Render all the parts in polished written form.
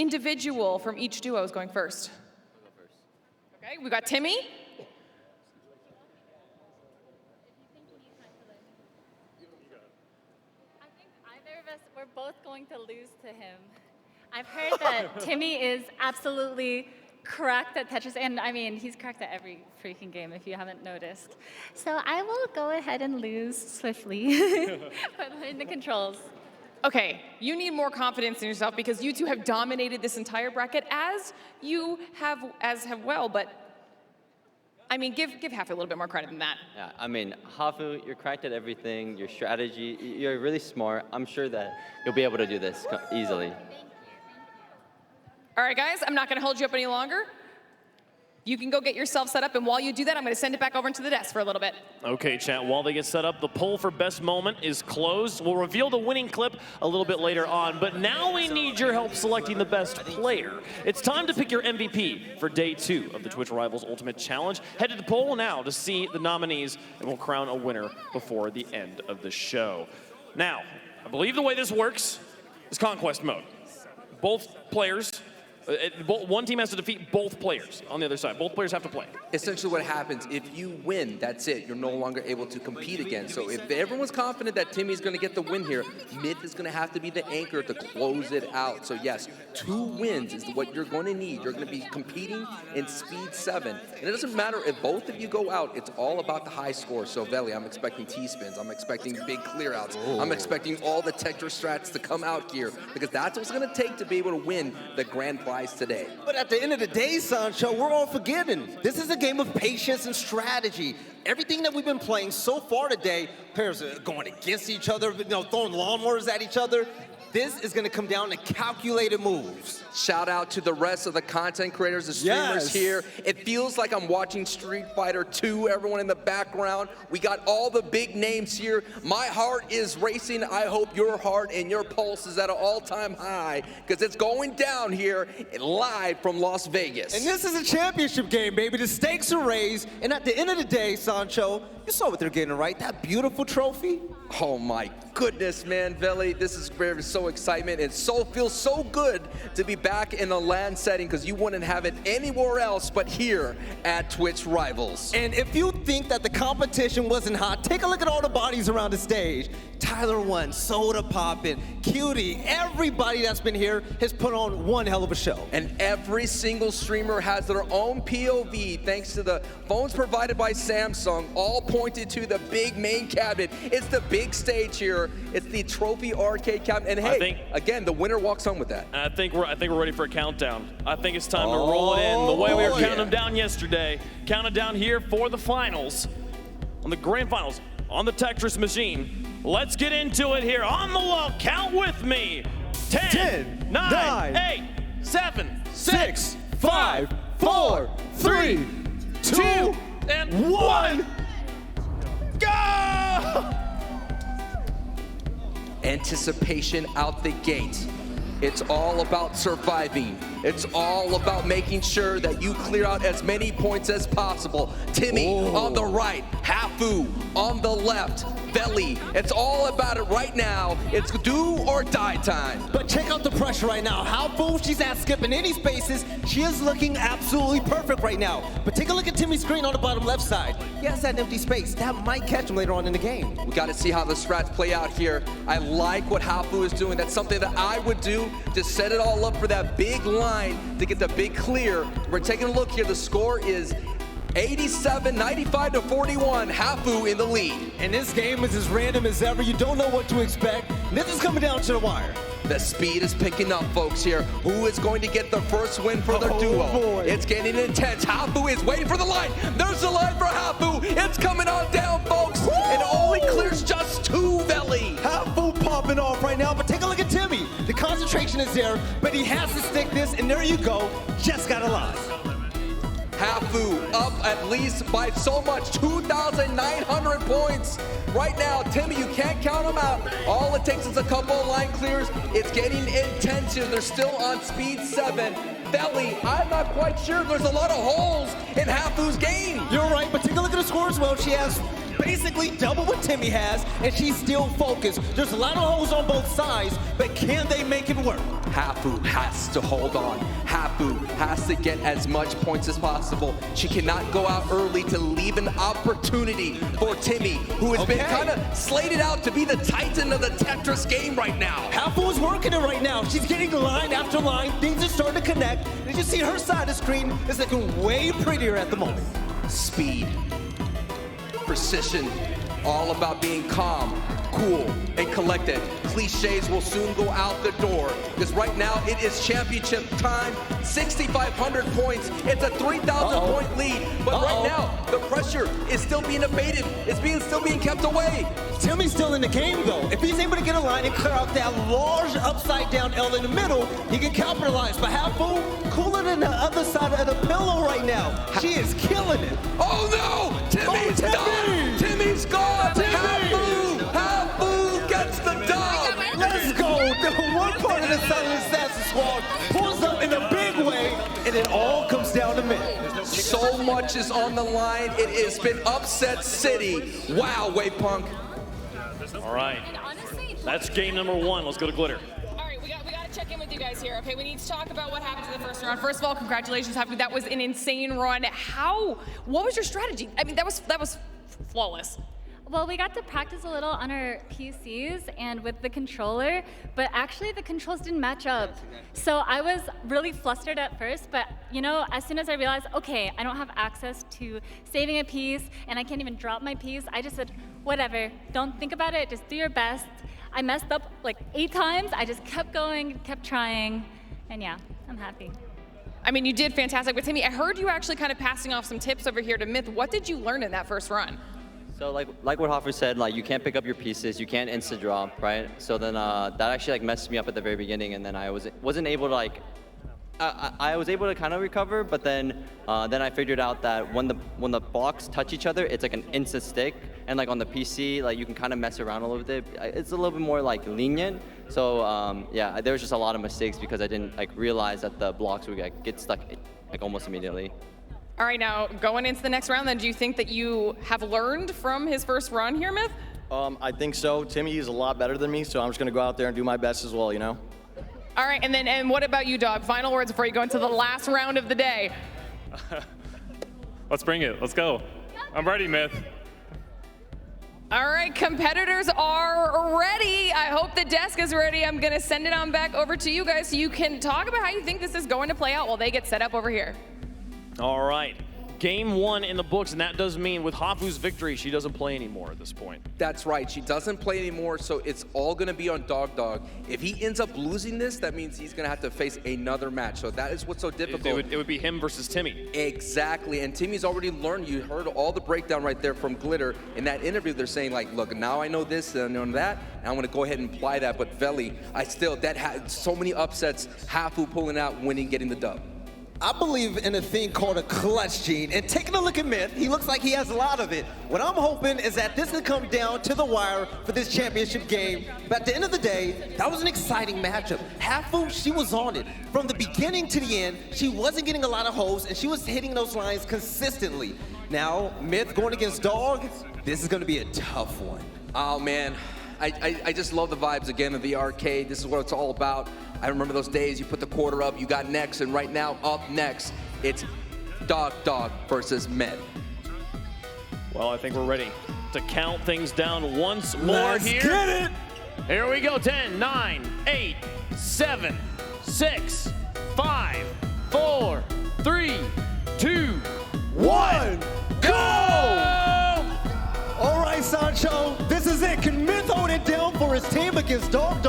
individual from each duo is going first? Okay, we got Timmy. I think either of us, we're both going to lose to him. I've heard that Timmy is absolutely correct at Tetris, and I mean, he's correct at every freaking game if you haven't noticed. So I will go ahead and lose swiftly in the controls. Okay, you need more confidence in yourself because you two have dominated this entire bracket as have well, but I mean, give Hafu a little bit more credit than that. Yeah, I mean, Hafu, you're correct at everything. Your strategy, you're really smart. I'm sure that you'll be able to do this easily. All right, guys, I'm not gonna hold you up any longer. You can go get yourself set up, and while you do that, I'm gonna send it back over into the desk for a little bit. Okay, chat, while they get set up, the poll for best moment is closed. We'll reveal the winning clip a little bit later on, but now we need your help selecting the best player. It's time to pick your MVP for day 2 of the Twitch Rivals Ultimate Challenge. Head to the poll now to see the nominees, and we'll crown a winner before the end of the show. Now, I believe the way this works is Conquest mode. Both players, one team has to defeat both players on the other side. Both players have to play. Essentially what happens, if you win, that's it. You're no longer able to compete again. So if everyone's confident that Timmy's going to get the win here, Myth is going to have to be the anchor to close it out. So yes, 2 wins is what you're going to need. You're going to be competing in Speed 7. And it doesn't matter if both of you go out, it's all about the high score. So Veli, I'm expecting T-spins. I'm expecting big clear outs. I'm expecting all the Tetris strats to come out here because that's what it's going to take to be able to win the grand prize today. But at the end of the day, Sancho, we're all forgiven. This is a game of patience and strategy. Everything that we've been playing so far today, players are going against each other, throwing lawnmowers at each other. This is going to come down to calculated moves. Shout out to the rest of the content creators, the streamers here. It feels like I'm watching Street Fighter 2, everyone in the background. We got all the big names here. My heart is racing. I hope your heart and your pulse is at an all-time high because it's going down here live from Las Vegas. And this is a championship game, baby. The stakes are raised. And at the end of the day, Sancho, you saw what they're getting right. That beautiful trophy. Oh my goodness, man, Veli, this is so excitement. It feels so good to be back in a LAN setting because you wouldn't have it anywhere else but here at Twitch Rivals. And if you think that the competition wasn't hot, take a look at all the bodies around the stage. Tyler won, Soda Poppin', Cutie, everybody that's been here has put on one hell of a show. And every single streamer has their own POV thanks to the phones provided by Samsung, all pointed to the big main cabinet. It's the big stage here. It's the trophy arcade cabinet. And hey, again, the winner walks home with that. I think we're ready for a countdown. I think it's time to roll it in the way we were counting them down yesterday. Counting down here for the finals, on the grand finals, on the Tetris machine. Let's get into it here. On the wall, count with me. 10, 9, 8, 7, 6, 5, 4, 3, 2, and 1. Go! Anticipation out the gate. It's all about surviving. It's all about making sure that you clear out as many points as possible. Timmy on the right, Hafu on the left, Veli. It's all about it right now. It's do or die time. But check out the pressure right now. Hafu, she's not skipping any spaces. She is looking absolutely perfect right now. But take a look at Timmy's screen on the bottom left side. He has that empty space. That might catch him later on in the game. We got to see how the strats play out here. I like what Hafu is doing. That's something that I would do to set it all up for that big line to get the big clear. We're taking a look here. The score is 87, 95 to 41. Hafu in the lead. And this game is as random as ever. You don't know what to expect. This is coming down to the wire. The speed is picking up, folks, here. Who is going to get the first win for their duo? Boy. It's getting intense. Hafu is waiting for the line. There's the line for Hafu. It's coming on down, folks. It only clears just 2, Veli. Hafu popping off right now, but take a look at Timmy. The concentration is there, but he has to stick this, and there you go. Just got a lot. Hafu up at least by so much, 2,900 points. Right now, Timmy, you can't count them out. All it takes is a couple of line clears. It's getting intense here. They're still on speed 7. Veli, I'm not quite sure. There's a lot of holes in Hafu's game. You're right, but take a look at the score as well. She has basically double what Timmy has, and she's still focused. There's a lot of holes on both sides, but can they make it work? Hafu has to hold on. Hafu has to get as much points as possible. She cannot go out early to leave an opportunity for Timmy, who has been kind of slated out to be the titan of the Tetris game right now. Hafu is working it right now. She's getting line after line. Things are starting to connect. Did you see her side of the screen? It's looking way prettier at the moment. Speed, precision, all about being calm, cool, and collected. Cliches will soon go out the door, because right now it is championship time. 6,500 points. It's a 3,000 point lead, but right now the pressure is still being abated. It's still being kept away. Timmy's still in the game though. If he's able to get a line and clear out that large upside down L in the middle, he can capitalize. But Hafu cooler than the other side of the pillow right now. She is killing it. Oh no! Timmy's done! Timmy's gone! Hafu gets the dub! Let's go! The one part of the Silent Assassin squad pulls up in a big way, and it all comes down to Myth. So much is on the line. It has been upset city. Wow, Wave Punk. All right. That's game number 1. Let's go to Glitter. All right, we got to check in with you guys here. Okay, we need to talk about what happened in the first round. First of all, congratulations, Hafu. That was an insane run. What was your strategy? I mean, that was flawless. Well, we got to practice a little on our PCs and with the controller, but actually the controls didn't match up. So I was really flustered at first, but you know, as soon as I realized, okay, I don't have access to saving a piece and I can't even drop my piece, I just said, whatever, don't think about it, just do your best. I messed up like 8 times, I just kept going, kept trying, and yeah, I'm happy. I mean, you did fantastic with Timmy. I heard you actually kind of passing off some tips over here to Myth. What did you learn in that first run? So like what Hafu said, like you can't pick up your pieces, you can't insta drop, right? So then that actually like messed me up at the very beginning, and then I wasn't able to like. I was able to kind of recover, but then I figured out that when the blocks touch each other, it's like an insta stick, and like on the PC, like you can kind of mess around a little bit. It's a little bit more like lenient. So yeah, there was just a lot of mistakes because I didn't like realize that the blocks would get stuck like almost immediately. All right, now going into the next round, then, do you think that you have learned from his first run here, Myth? I think so. Timmy is a lot better than me, so I'm just going to go out there and do my best as well, you know? All right, and what about you, Dog? Final words before you go into the last round of the day. Let's bring it. Let's go. I'm ready, Myth. All right, competitors are ready. I hope the desk is ready. I'm going to send it on back over to you guys so you can talk about how you think this is going to play out while they get set up over here. All right. Game 1 in the books, and that does mean with Hafu's victory, she doesn't play anymore at this point. That's right. She doesn't play anymore, so it's all going to be on Dog. If he ends up losing this, that means he's going to have to face another match. So that is what's so difficult. It would be him versus Timmy. Exactly. And Timmy's already learned. You heard all the breakdown right there from Glitter. In that interview, they're saying, like, look, now I know this and I know that, and I'm going to go ahead and apply that. But Veli, that had so many upsets. Hafu pulling out, winning, getting the dub. I believe in a thing called a clutch gene, and taking a look at Myth, he looks like he has a lot of it. What I'm hoping is that this will come down to the wire for this championship game. But at the end of the day, that was an exciting matchup. Hafu, she was on it. From the beginning to the end, she wasn't getting a lot of holes, and she was hitting those lines consistently. Now, Myth going against Dog, this is going to be a tough one. Oh, man. I just love the vibes again of the arcade. This is what it's all about. I remember those days you put the quarter up, you got next, and right now up next, it's Dog versus Myth. Well, I think we're ready to count things down once more. Let's here. get it! Here we go. 10, 9, 8, 7, 6, 5, 4, 3, 2, 1, go! All right, Sancho, this is it. Can Myth hold it down for his team against Dog?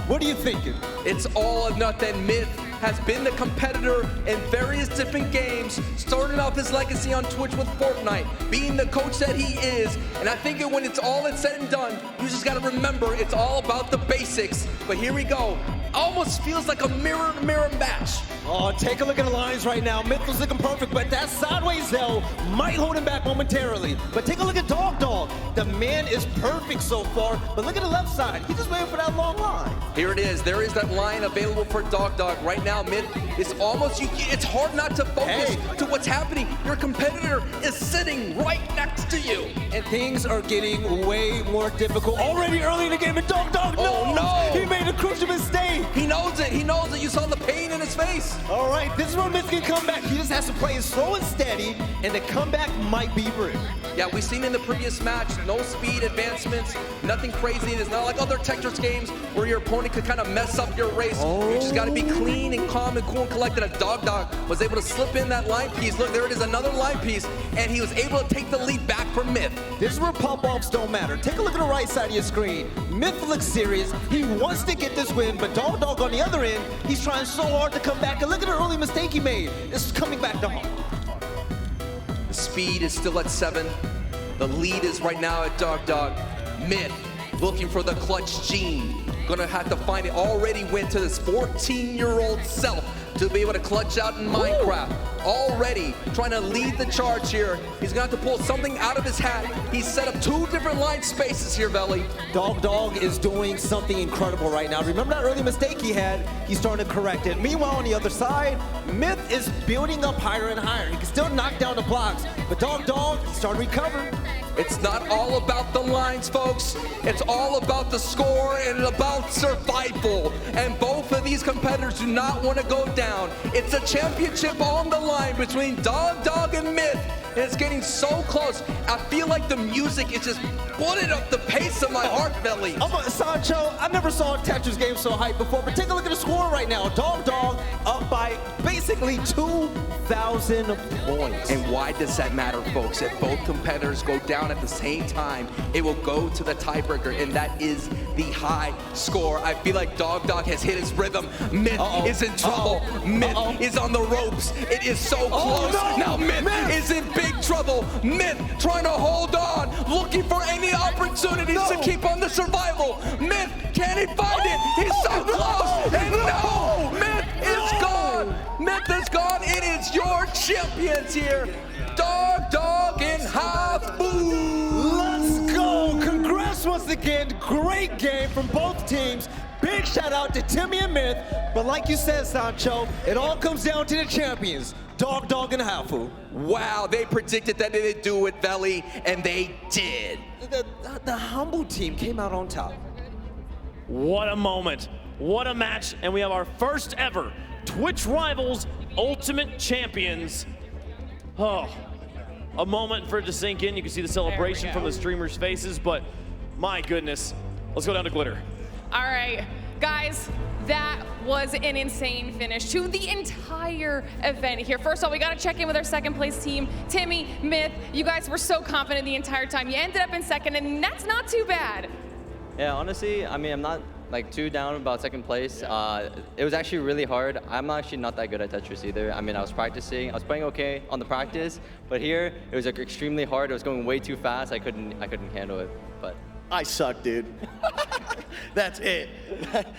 What are you thinking? It's all or nothing. Myth has been the competitor in various different games, starting off his legacy on Twitch with Fortnite, being the coach that he is. And I think when it's all said and done, you just got to remember it's all about the basics. But here we go. Almost feels like a mirror-to-mirror match. Oh, Oh, take a look at the lines right now. Myth was looking perfect, but that sideways L might hold him back momentarily. But take a look at Dog Dog. The man is perfect so far, but look at the left side. He's just waiting for that long line. Here it is. There is that line available for Dog Dog. Right now, Myth is almost, it's hard not to focus to what's happening. Your competitor is sitting right next to you. And things are getting way more difficult already early in the game. And Dog Dog knows. no. He made a crucial mistake. He knows it. He knows it. You saw the pain in his face. All right, this is where Myth can come back. He just has to play it slow and steady, and the comeback might be brief. Yeah, we've seen in the previous match, no speed advancements, nothing crazy. It's not like other Tetris games where your opponent could kind of mess up your race. You just got to be clean and calm and cool and collected. And Dog Dog was able to slip in that line piece. Look, there it is, another line piece, and he was able to take the lead back from Myth. This is where pop-offs don't matter. Take a look at the right side of your screen. Myth looks serious. He wants to get this win, but Dog Dog on the other end, he's trying so hard to come back. And look at the early mistake he made. This is coming back to home. The speed is still at 7. The lead is right now at Dog Dog. Myth looking for the clutch gene. Gonna have to find it. Already went to this 14-year-old self to be able to clutch out in Minecraft. Already trying to lead the charge here. He's gonna have to pull something out of his hat. He's set up 2 different line spaces here, Veli. Dog Dog is doing something incredible right now. Remember that early mistake he had? He's starting to correct it. Meanwhile, on the other side, Myth is building up higher and higher. He can still knock down the blocks, but Dog Dog is starting to recover. It's not all about the lines, folks. It's all about the score and about survival. And both of these competitors do not want to go down. It's a championship on the line between Dog Dog and Myth. And it's getting so close. I feel like the music is just putting up the pace of my heart, Veli. Sancho, I never saw a Tetris game so hyped before, but take a look at the score right now. Dog Dog up by basically 2,000 points. And why does that matter, folks? If both competitors go down at the same time, it will go to the tiebreaker, and that is the high score. I feel like Dog Dog has hit his rhythm. Myth is in trouble. Myth is on the ropes. It is so close. Now Myth is in big trouble. Myth trying to hold on, looking for any opportunities to keep on the survival. Myth, can he find it? He's so close. And no, Myth is gone. Myth is gone. It is your champions here. Dog Dog and Hafu. Let's go. Congrats once again. Great game from both teams. Big shout out to Timmy and Myth. But like you said, Sancho, it all comes down to the champions. Dog Dog and Hafu. Wow, they predicted that they'd do it, Veli, and they did. The humble team came out on top. What a moment. What a match. And we have our first ever Twitch Rivals Ultimate Champions. Oh, a moment for it to sink in. You can see the celebration from the streamers' faces, but my goodness. Let's go down to glitter. All right, guys, that was an insane finish to the entire event here. First of all, we got to check in with our second place team, Timmy, Myth. You guys were so confident the entire time. You ended up in second, and that's not too bad. Yeah, honestly, I mean, I'm not like too down about second place. It was actually really hard. I'm actually not that good at Tetris either. I mean, I was practicing. I was playing okay on the practice, but here it was like extremely hard. It was going way too fast. I couldn't handle it. But I suck, dude. That's it.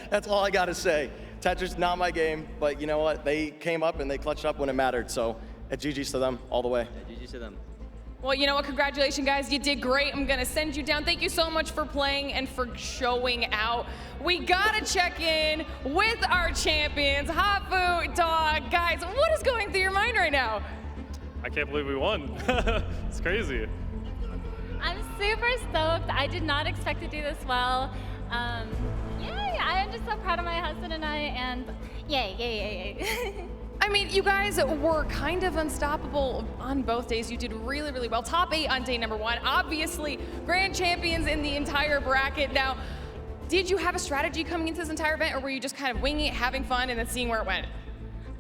That's all I gotta say. Tetris, not my game, but you know what? They came up and they clutched up when it mattered, so GG's to them all the way. GG's to them. Well, you know what? Congratulations, guys. You did great. I'm going to send you down. Thank you so much for playing and for showing out. We got to check in with our champions, Hafu, Dog. Guys, what is going through your mind right now? I can't believe we won. It's crazy. I'm super stoked. I did not expect to do this well. Yay! I am just so proud of my husband and I, and yay, yay, yay, yay. I mean, you guys were kind of unstoppable on both days. You did really, really well. Top 8 on day number 1. Obviously, grand champions in the entire bracket. Now, did you have a strategy coming into this entire event, or were you just kind of winging it, having fun, and then seeing where it went?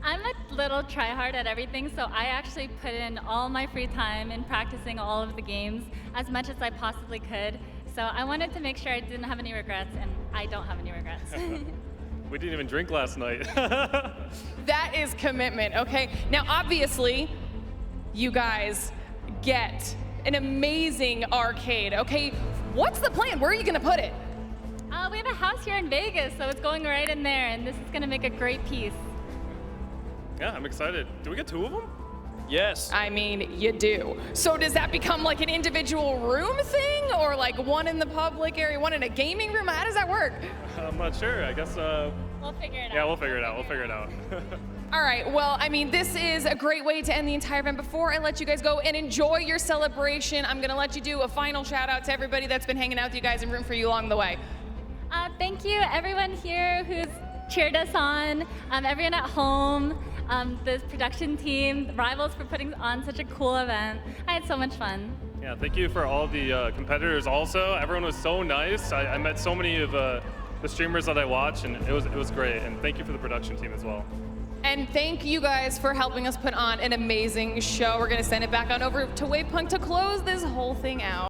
I'm a little try-hard at everything, so I actually put in all my free time in practicing all of the games as much as I possibly could. So I wanted to make sure I didn't have any regrets, and I don't have any regrets. We didn't even drink last night. That is commitment, okay? Now, obviously, you guys get an amazing arcade, okay? What's the plan? Where are you gonna put it? We have a house here in Vegas, so it's going right in there, and this is gonna make a great piece. Yeah, I'm excited. Do we get 2 of them? Yes. I mean, you do. So does that become like an individual room thing, or like one in the public area, one in a gaming room? How does that work? I'm not sure. I guess. We'll figure it out. Yeah, we'll figure it out. We'll figure it out. All right, well, I mean, this is a great way to end the entire event. Before I let you guys go and enjoy your celebration, I'm gonna let you do a final shout out to everybody that's been hanging out with you guys and rooting for you along the way. Thank you, everyone here who's cheered us on, everyone at home, the production team, the Rivals for putting on such a cool event. I had so much fun. Yeah, thank you for all the competitors also. Everyone was so nice. I met so many of the streamers that I watch, and it was great. And thank you for the production team as well. And thank you guys for helping us put on an amazing show. We're gonna send it back on over to Wavepunk to close this whole thing out.